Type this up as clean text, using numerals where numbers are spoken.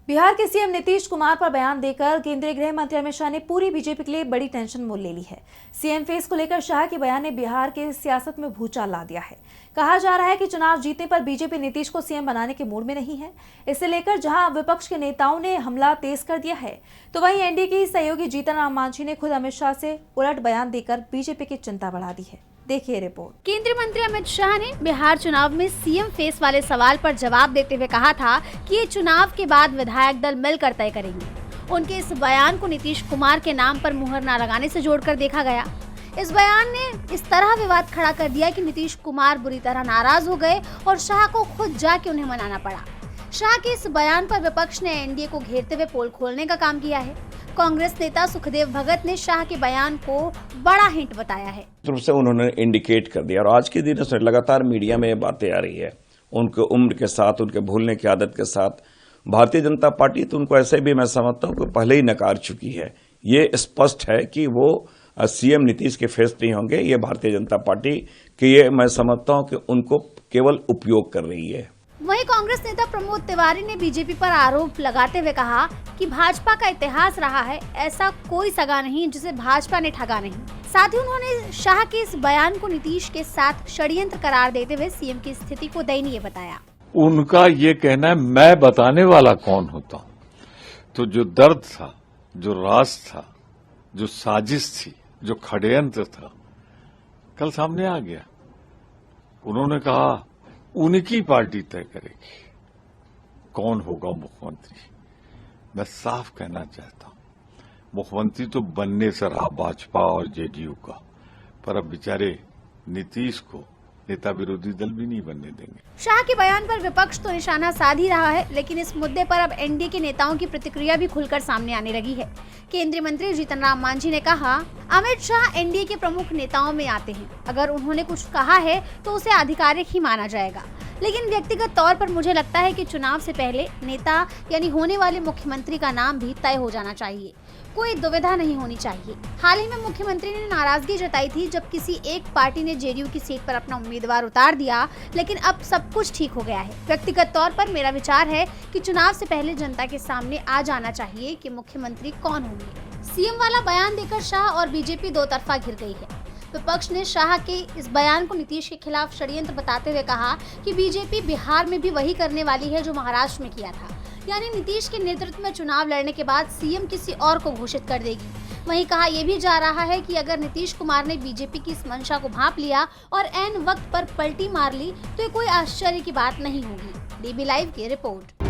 बिहार के सीएम नीतीश कुमार पर बयान देकर केंद्रीय गृह मंत्री अमित शाह ने पूरी बीजेपी के लिए बड़ी टेंशन मोल ले ली है। सीएम फेस को लेकर शाह के बयान ने बिहार के सियासत में भूचाल ला दिया है। कहा जा रहा है कि चुनाव जीतने पर बीजेपी नीतीश को सीएम बनाने के मूड में नहीं है। इसे लेकर जहां विपक्ष के नेताओं ने हमला तेज कर दिया है, तो वहीं एनडीए की सहयोगी जीतन राम मांझी ने खुद अमित शाह से उलट बयान देकर बीजेपी की चिंता बढ़ा दी है। देखिए रिपोर्ट। केंद्रीय मंत्री अमित शाह ने बिहार चुनाव में सीएम फेस वाले सवाल पर जवाब देते हुए कहा था कि ये चुनाव के बाद विधायक दल मिलकर तय करेंगे। उनके इस बयान को नीतीश कुमार के नाम पर मुहर न लगाने से जोड़कर देखा गया। इस बयान ने इस तरह विवाद खड़ा कर दिया कि नीतीश कुमार बुरी तरह नाराज हो गए और शाह को खुद जाके उन्हें मनाना पड़ा। शाह के इस बयान पर विपक्ष ने एनडीए को घेरते हुए पोल खोलने का काम किया है। कांग्रेस नेता सुखदेव भगत ने शाह के बयान को बड़ा हिंट बताया है। रूप से उन्होंने इंडिकेट कर दिया और आज के दिन से लगातार मीडिया में बातें आ रही है। उनके उम्र के साथ, उनके भूलने की आदत के साथ भारतीय जनता पार्टी तो उनको ऐसे भी मैं समझता हूँ कि पहले ही नकार चुकी है। ये स्पष्ट है कि वो सीएम नीतीश के फेस नहीं होंगे। ये भारतीय जनता पार्टी के ये मैं समझता हूँ कि उनको केवल उपयोग कर रही है। वहीं कांग्रेस नेता प्रमोद तिवारी ने बीजेपी पर आरोप लगाते हुए कहा कि भाजपा का इतिहास रहा है, ऐसा कोई सगा नहीं जिसे भाजपा ने ठगा नहीं। साथ ही उन्होंने शाह के इस बयान को नीतीश के साथ षड्यंत्र करार देते हुए सीएम की स्थिति को दयनीय बताया। उनका ये कहना है मैं बताने वाला कौन होता हूँ, तो जो दर्द था, जो राज था, जो साजिश थी, जो षड्यंत्र था, कल सामने आ गया। उन्होंने कहा उनकी पार्टी तय करेगी कौन होगा मुख्यमंत्री। मैं साफ कहना चाहता हूं, मुख्यमंत्री तो बनने से रहा भाजपा और जेडीयू का, पर अब बेचारे नीतीश को नेता विरोधी दल भी नहीं बनने देंगे। शाह के बयान पर विपक्ष तो निशाना साध ही रहा है, लेकिन इस मुद्दे पर अब एनडीए के नेताओं की प्रतिक्रिया भी खुलकर सामने आने लगी है। केंद्रीय मंत्री जीतन राम मांझी ने कहा, अमित शाह एनडीए के प्रमुख नेताओं में आते हैं। अगर उन्होंने कुछ कहा है तो उसे आधिकारिक ही माना जाएगा, लेकिन व्यक्तिगत तौर पर मुझे लगता है कि चुनाव से पहले नेता यानी होने वाले मुख्यमंत्री का नाम भी तय हो जाना चाहिए। कोई दुविधा नहीं होनी चाहिए। हाल ही में मुख्यमंत्री ने नाराजगी जताई थी जब किसी एक पार्टी ने जेडीयू की सीट पर अपना उम्मीदवार उतार दिया, लेकिन अब सब कुछ ठीक हो गया है। व्यक्तिगत तौर पर मेरा विचार है कि चुनाव से पहले जनता के सामने आ जाना चाहिए कि मुख्यमंत्री कौन होंगे। सीएम वाला बयान देकर शाह और बीजेपी दो तरफा घिर गई है। विपक्ष ने शाह के इस बयान को नीतीश के खिलाफ षड्यंत्र बताते हुए कहा कि बीजेपी बिहार में भी वही करने वाली है जो महाराष्ट्र में किया था, यानी नीतीश के नेतृत्व में चुनाव लड़ने के बाद सीएम किसी और को घोषित कर देगी। वहीं कहा यह भी जा रहा है कि अगर नीतीश कुमार ने बीजेपी की इस मंशा को भांप लिया और ऐन वक्त पर पलटी मार ली तो ये कोई आश्चर्य की बात नहीं होगी। डीबी लाइव की रिपोर्ट।